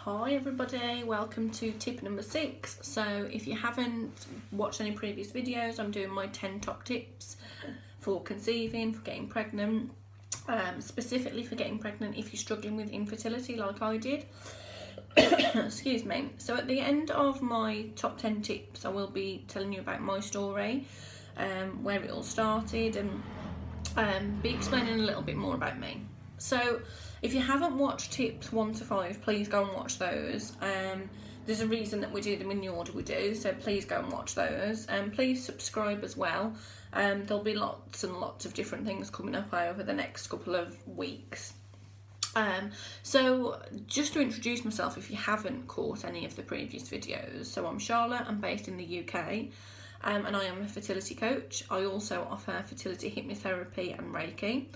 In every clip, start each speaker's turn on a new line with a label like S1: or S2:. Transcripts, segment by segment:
S1: Hi everybody, welcome to tip number 6. So if you haven't watched any previous videos, I'm doing my 10 top tips for conceiving, for getting pregnant, specifically for getting pregnant if you're struggling with infertility like I did. Excuse me. So at the end of my top 10 tips, I will be telling you about my story, where it all started, and be explaining a little bit more about me. So if you haven't watched tips 1 to 5, please go and watch those. There's a reason that we do them in the order we do, so please go and watch those. Please subscribe as well. There'll be lots and lots of different things coming up over the next couple of weeks. So just to introduce myself, if you haven't caught any of the previous videos, so I'm Charlotte, I'm based in the UK, and I am a fertility coach. I also offer fertility hypnotherapy and Reiki.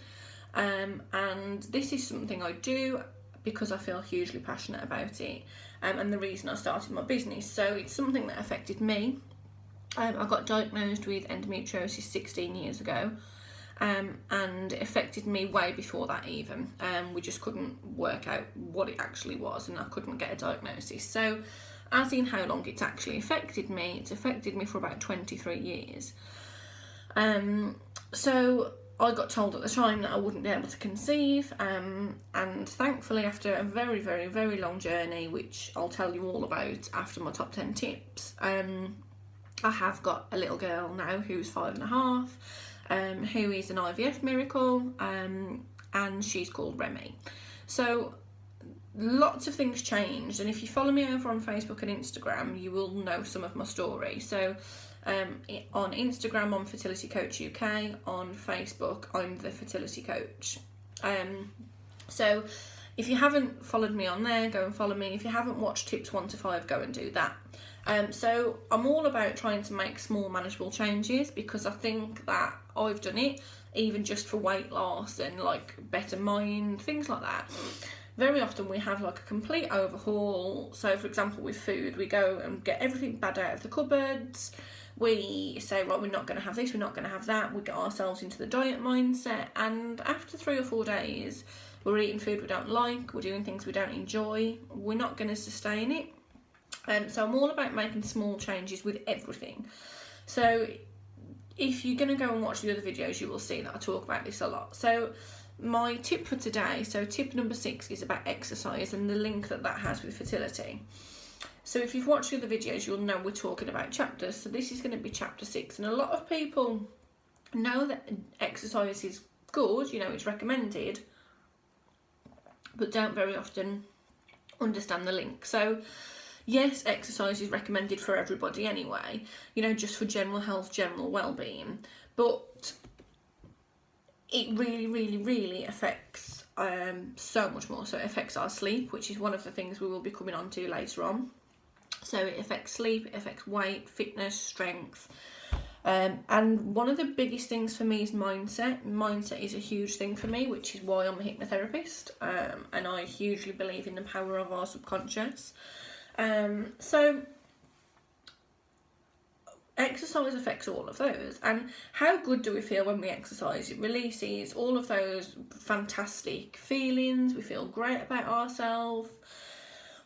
S1: And this is something I do because I feel hugely passionate about it, and the reason I started my business. So it's something that affected me. I got diagnosed with endometriosis 16 years ago, and it affected me way before that even. We just couldn't work out what it actually was, and I couldn't get a diagnosis. So as in how long it's actually affected me, it's affected me for about 23 years. So I got told at the time that I wouldn't be able to conceive, and thankfully after a very, very, very long journey, which I'll tell you all about after my top 10 tips, I have got a little girl now who's 5.5, who is an IVF miracle, and she's called Remy. So lots of things changed, and if you follow me over on Facebook and Instagram, you will know some of my story. So on Instagram, I'm Fertility Coach UK. On Facebook, I'm the Fertility Coach. So if you haven't followed me on there, go and follow me. If you haven't watched tips 1 to 5, go and do that. So I'm all about trying to make small manageable changes, because I think that I've done it, even just for weight loss and like better mind, things like that. Very often we have like a complete overhaul. So for example, with food, we go and get everything bad out of the cupboards. We say, right, we're not going to have this, we're not going to have that. We get ourselves into the diet mindset, and after 3 or 4 days, we're eating food we don't like, we're doing things we don't enjoy, we're not going to sustain it. So I'm all about making small changes with everything. So if you're going to go and watch the other videos, you will see that I talk about this a lot. So my tip for today, so tip number 6, is about exercise and the link that that has with fertility. So if you've watched the other videos, you'll know we're talking about chapters. So this is going to be chapter 6. And a lot of people know that exercise is good, you know, it's recommended, but don't very often understand the link. So yes, exercise is recommended for everybody anyway, you know, just for general health, general well-being. But it really, really, really affects so much more. So it affects our sleep, which is one of the things we will be coming on to later on. So it affects sleep, it affects weight, fitness, strength. And one of the biggest things for me is mindset. Mindset is a huge thing for me, which is why I'm a hypnotherapist. And I hugely believe in the power of our subconscious. So exercise affects all of those. And how good do we feel when we exercise? It releases all of those fantastic feelings. We feel great about ourselves.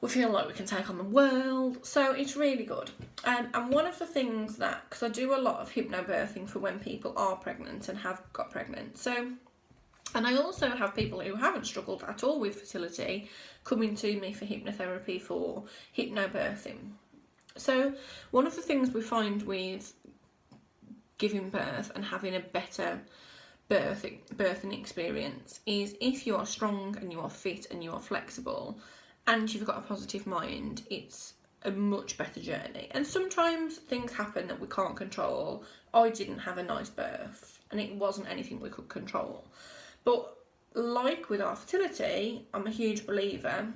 S1: We feel like we can take on the world. So it's really good. And one of the things that, because I do a lot of hypnobirthing for when people are pregnant and have got pregnant. So, and I also have people who haven't struggled at all with fertility coming to me for hypnotherapy, for hypnobirthing. So one of the things we find with giving birth and having a better birthing experience is if you are strong and you are fit and you are flexible and you've got a positive mind, it's a much better journey. And sometimes things happen that we can't control. I didn't have a nice birth and it wasn't anything we could control. But like with our fertility, I'm a huge believer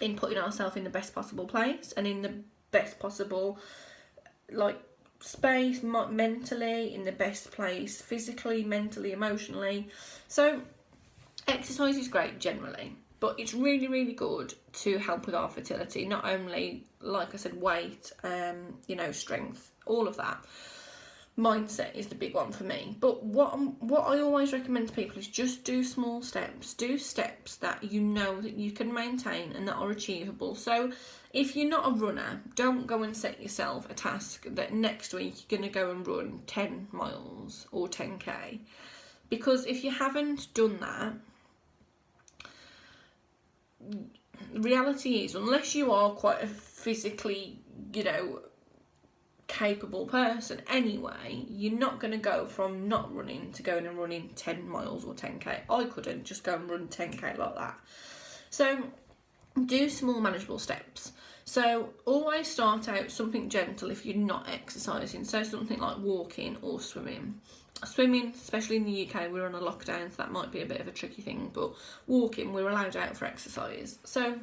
S1: in putting ourselves in the best possible place and in the best possible like space mentally, in the best place physically, mentally, emotionally. So exercise is great generally, but it's really, really good to help with our fertility. Not only, like I said, weight, you know, strength, all of that. mindset is the big one for me. But what I always recommend to people is just do small steps. Do steps that you know that you can maintain and that are achievable. So if you're not a runner, don't go and set yourself a task that next week you're going to go and run 10 miles or 10k. Because if you haven't done that, reality is, unless you are quite a physically, capable person anyway, you're not going to go from not running to going and running 10 miles or 10k. I couldn't just go and run 10k like that. So do small manageable steps. So always start out something gentle if you're not exercising. So something like walking or swimming. Swimming, especially in the UK, we're on a lockdown, so that might be a bit of a tricky thing, but walking, we're allowed out for exercise. So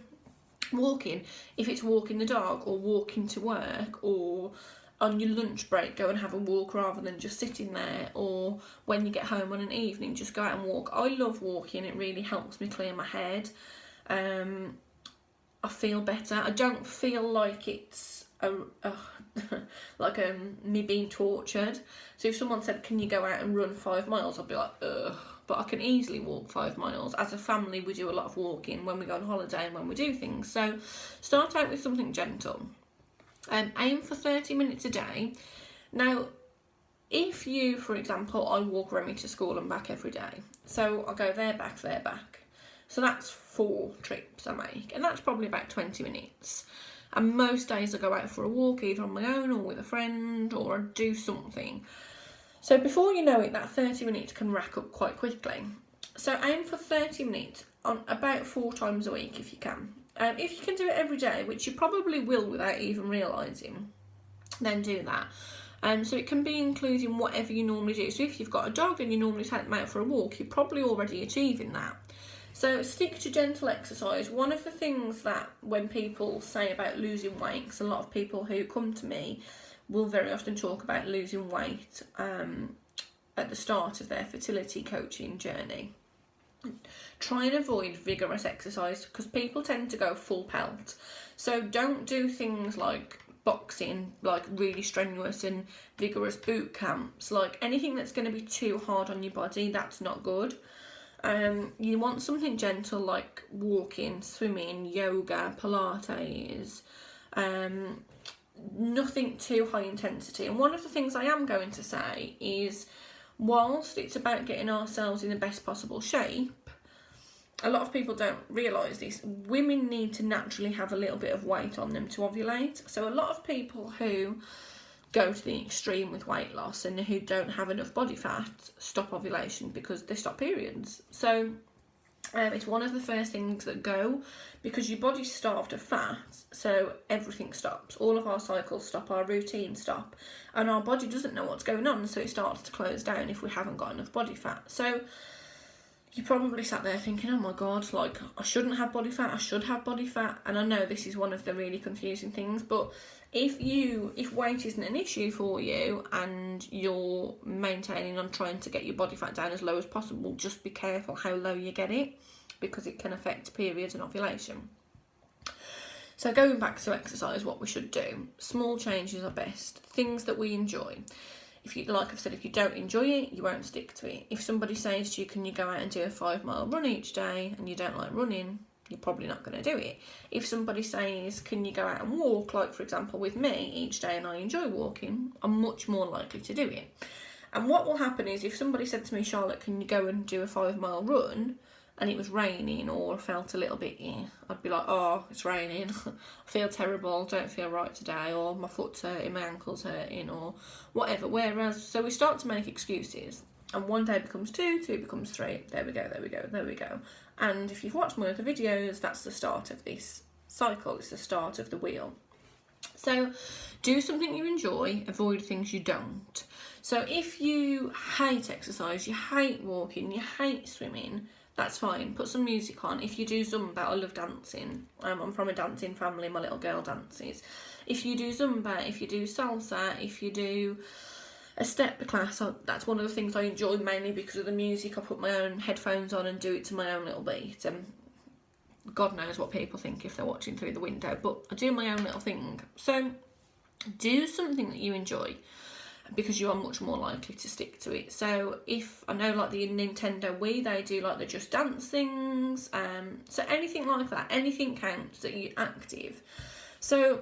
S1: walking, if it's walking the dog or walking to work, or on your lunch break go and have a walk rather than just sitting there, or when you get home on an evening just go out and walk. I love walking, it really helps me clear my head. I feel better. I don't feel like it's me being tortured. So if someone said, can you go out and run 5 miles, I'd be like, ugh. But I can easily walk 5 miles. As a family, we do a lot of walking when we go on holiday and when we do things. So start out with something gentle. Aim for 30 minutes a day. Now, if you, for example, I walk Remy to school and back every day. So I go there, back, there, back. So that's 4 trips I make. And that's probably about 20 minutes. And most days I go out for a walk, either on my own or with a friend, or I do something. So before you know it, that 30 minutes can rack up quite quickly. So aim for 30 minutes on about 4 times a week if you can. If you can do it every day, which you probably will without even realising, then do that. So it can be including whatever you normally do. So if you've got a dog and you normally take them out for a walk, you're probably already achieving that. So stick to gentle exercise. One of the things that when people say about losing weight, because a lot of people who come to me will very often talk about losing weight at the start of their fertility coaching journey. Try and avoid vigorous exercise because people tend to go full pelt. So don't do things like boxing, like really strenuous and vigorous boot camps. Like anything that's going to be too hard on your body, that's not good. You want something gentle like walking, swimming, yoga, Pilates, nothing too high intensity. And one of the things I am going to say is, whilst it's about getting ourselves in the best possible shape, a lot of people don't realise this, women need to naturally have a little bit of weight on them to ovulate. So a lot of people who go to the extreme with weight loss and who don't have enough body fat stop ovulation because they stop periods. So it's one of the first things that go, because your body's starved of fat, so everything stops. All of our cycles stop, our routines stop, and our body doesn't know what's going on, so it starts to close down if we haven't got enough body fat. So you probably sat there thinking, oh my god, like I shouldn't have body fat, I should have body fat. And I know this is one of the really confusing things, but if weight isn't an issue for you and you're maintaining on trying to get your body fat down as low as possible, just be careful how low you get it, because it can affect periods and ovulation. So going back to exercise, what we should do, small changes are best, things that we enjoy. If you, like I've said, if you don't enjoy it, you won't stick to it. If somebody says to you, can you go out and do a 5-mile run each day, and you don't like running, you're probably not going to do it. If somebody says, can you go out and walk, like for example with me, each day, and I enjoy walking, I'm much more likely to do it. And what will happen is, if somebody said to me, Charlotte, can you go and do a 5-mile run, and it was raining or felt a little bit, I'd be like, oh, it's raining, I feel terrible, don't feel right today, or my foot's hurting, my ankle's hurting, or whatever. Whereas, so we start to make excuses, and one day becomes 2, 2 becomes 3, there we go. And if you've watched one of the videos, that's the start of this cycle, it's the start of the wheel. So do something you enjoy, avoid things you don't. So if you hate exercise, you hate walking, you hate swimming, that's fine, put some music on. If you do Zumba, I love dancing. I'm from a dancing family, my little girl dances. If you do Zumba, if you do salsa, if you do a step class, that's one of the things I enjoy, mainly because of the music. I put my own headphones on and do it to my own little beat. God knows what people think if they're watching through the window, but I do my own little thing. So do something that you enjoy. because you are much more likely to stick to it. So if I know, like the Nintendo Wii, they do like the Just Dance things, so anything like that, anything counts that you're active. So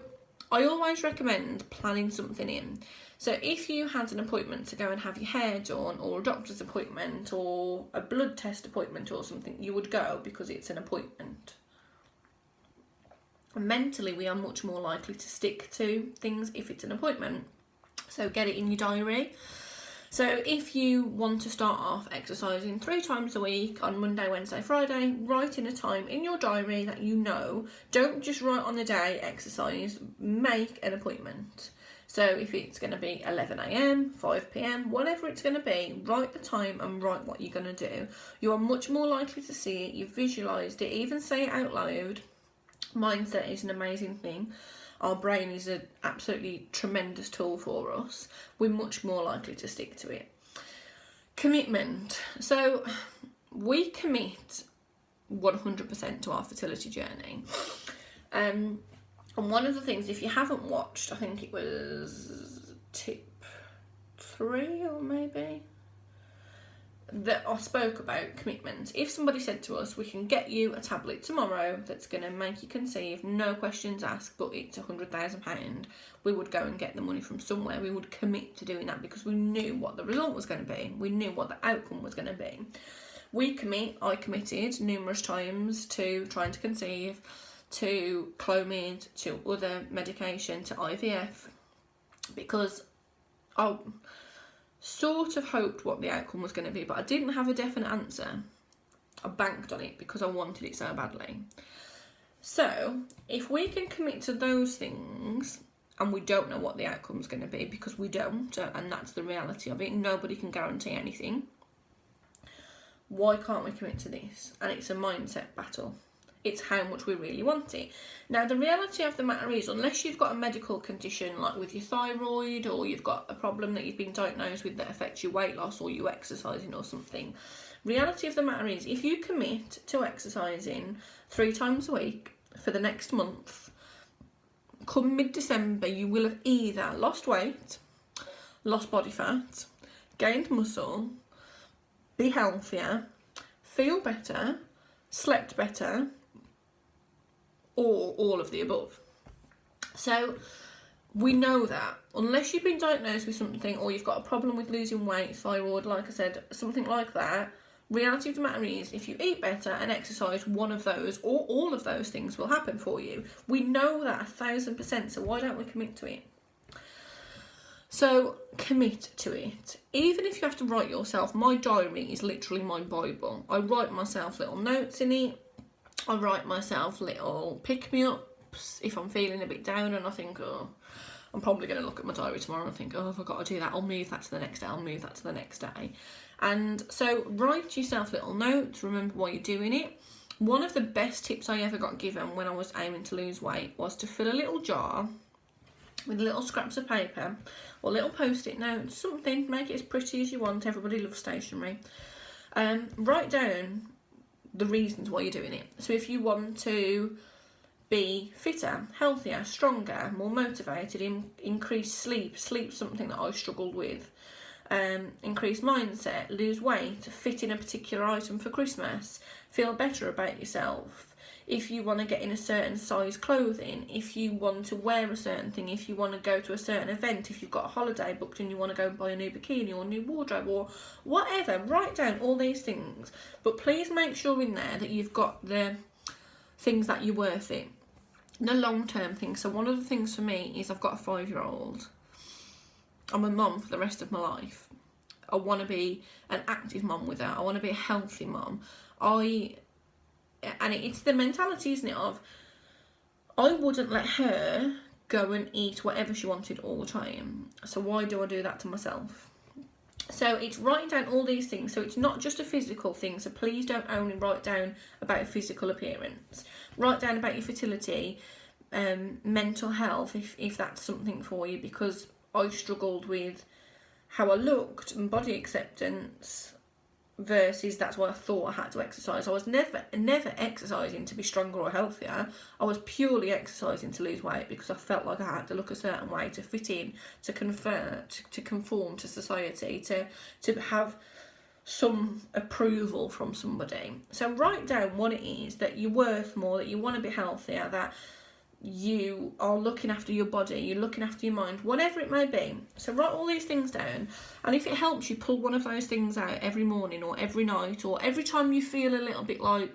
S1: I always recommend planning something in. So if you had an appointment to go and have your hair done, or a doctor's appointment, or a blood test appointment or something, you would go because it's an appointment. And mentally, we are much more likely to stick to things if it's an appointment. So get it in your diary. So if you want to start off exercising 3 times a week on Monday, Wednesday, Friday, write in a time in your diary that you know. Don't just write on the day exercise, make an appointment. So if it's going to be 11 a.m, 5 p.m, whatever it's going to be, write the time and write what you're going to do. You are much more likely to see it, you've visualised it, even say it out loud. Mindset is an amazing thing. Our brain is an absolutely tremendous tool for us. We're much more likely to stick to it. Commitment. So we commit 100% to our fertility journey. And one of the things, if you haven't watched, I think it was tip 3 or maybe, that I spoke about commitment. If somebody said to us, we can get you a tablet tomorrow that's going to make you conceive, no questions asked, but it's £100,000, we would go and get the money from somewhere. We would commit to doing that because we knew what the result was going to be. We knew what the outcome was going to be. I committed numerous times to trying to conceive, to Clomid, to other medication, to IVF, because I sort of hoped what the outcome was going to be, but I didn't have a definite answer. I banked on it because I wanted it so badly. So if we can commit to those things and we don't know what the outcome is going to be, because we don't, and that's the reality of it, nobody can guarantee anything, why can't we commit to this? And it's a mindset battle. It's how much we really want it. Now, the reality of the matter is, unless you've got a medical condition like with your thyroid, or you've got a problem that you've been diagnosed with that affects your weight loss, or you exercising or something, reality of the matter is, if you commit to exercising 3 times a week for the next month, come mid-December, you will have either lost weight, lost body fat, gained muscle, be healthier, feel better, slept better, or all of the above. So we know that unless you've been diagnosed with something, or you've got a problem with losing weight, thyroid, like I said, something like that, reality of the matter is, if you eat better and exercise, one of those or all of those things will happen for you. We know that 1,000%, so why don't we commit to it? So commit to it. Even if you have to write yourself, my diary is literally my Bible. I write myself little notes in it. I write myself little pick-me-ups if I'm feeling a bit down and I think, oh, I'm probably going to look at my diary tomorrow and think, oh, I've got to do that. I'll move that to the next day. I'll move that to the next day. And so write yourself little notes. Remember why you're doing it. One of the best tips I ever got given when I was aiming to lose weight was to fill a little jar with little scraps of paper or little post-it notes, something, make it as pretty as you want. Everybody loves stationery. Write down the reasons why you're doing it. So if you want to be fitter, healthier, stronger, more motivated, increase sleep's something that I struggled with, increase mindset, lose weight, fit in a particular item for Christmas, feel better about yourself, if you want to get in a certain size clothing, if you want to wear a certain thing, if you want to go to a certain event, if you've got a holiday booked and you want to go and buy a new bikini or a new wardrobe or whatever, write down all these things. But please make sure in there that you've got the things that you're worth it, the long-term things. So one of the things for me is I've got a 5-year-old. I'm a mum for the rest of my life. I want to be an active mum with her. I want to be a healthy mum. And it's the mentality, isn't it, of I wouldn't let her go and eat whatever she wanted all the time. So why do I do that to myself? So it's writing down all these things. So it's not just a physical thing. So please don't only write down about physical appearance. Write down about your fertility, mental health, if that's something for you, because I struggled with how I looked and body acceptance, versus that's why I thought I had to exercise. I was never exercising to be stronger or healthier. I was purely exercising to lose weight because I felt like I had to look a certain way to fit in, to conform to society, to have some approval from somebody. So write down what it is that you're worth more, that you want to be healthier, that you are looking after your body, you're looking after your mind, whatever it may be. So write all these things down, and if it helps you, pull one of those things out every morning or every night or every time you feel a little bit like,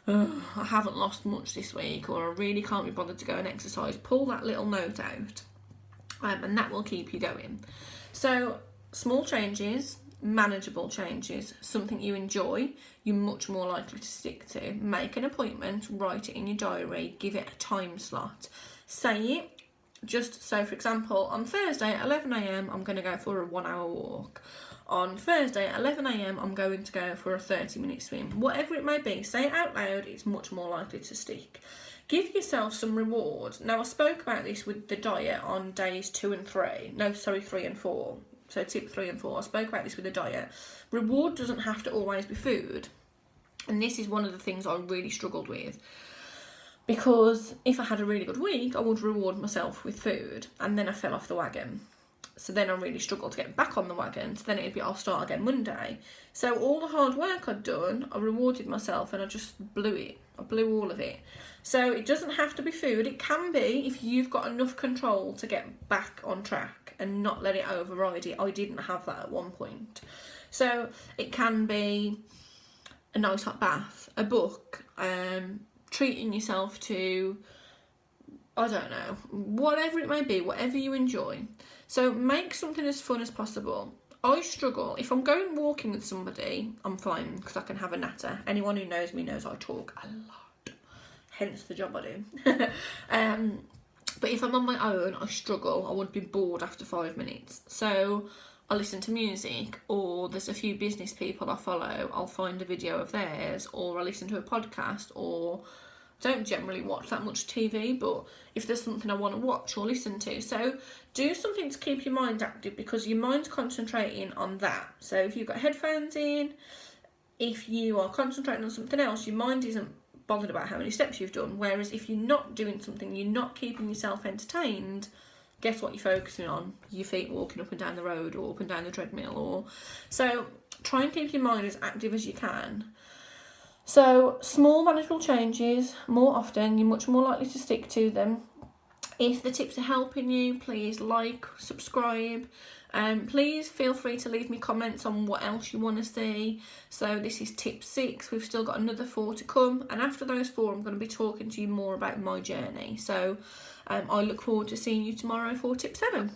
S1: I haven't lost much this week, or I really can't be bothered to go and exercise. Pull that little note out, and that will keep you going. So small changes, manageable changes, something you enjoy, you're much more likely to stick to. Make an appointment, write it in your diary, give it a time slot. Say it. Just so, for example, on Thursday at 11 a.m, I'm going to go for a 1 hour walk. On Thursday at 11 a.m, I'm going to go for a 30-minute swim. Whatever it may be, say it out loud, it's much more likely to stick. Give yourself some reward. Now, I spoke about this with the diet on days 3 and 4. So tip 3 and 4, I spoke about this with the diet. Reward doesn't have to always be food. And this is one of the things I really struggled with. Because if I had a really good week, I would reward myself with food. And then I fell off the wagon. So then I really struggled to get back on the wagon. So then it'd be, I'll start again Monday. So all the hard work I'd done, I rewarded myself and I just blew it. I blew all of it. So it doesn't have to be food. It can be if you've got enough control to get back on track and not let it override it. I didn't have that at one point. So it can be a nice hot bath, a book, treating yourself to, I don't know, whatever it may be, whatever you enjoy. So make something as fun as possible. I struggle. If I'm going walking with somebody, I'm fine because I can have a natter. Anyone who knows me knows I talk a lot. Hence the job I do. But if I'm on my own, I struggle. I would be bored after 5 minutes. So I listen to music, or there's a few business people I follow. I'll find a video of theirs, or I listen to a podcast, or don't generally watch that much TV, but if there's something I want to watch or listen to. So do something to keep your mind active because your mind's concentrating on that. So if you've got headphones in, if you are concentrating on something else, your mind isn't bothered about how many steps you've done. Whereas if you're not doing something, you're not keeping yourself entertained, guess what you're focusing on? Your feet walking up and down the road or up and down the treadmill. So try and keep your mind as active as you can. So small manageable changes, more often, you're much more likely to stick to them. If the tips are helping you, please like, subscribe. Please feel free to leave me comments on what else you want to see. So this is tip 6. We've still got another 4 to come. And after those 4, I'm going to be talking to you more about my journey. So I look forward to seeing you tomorrow for tip 7.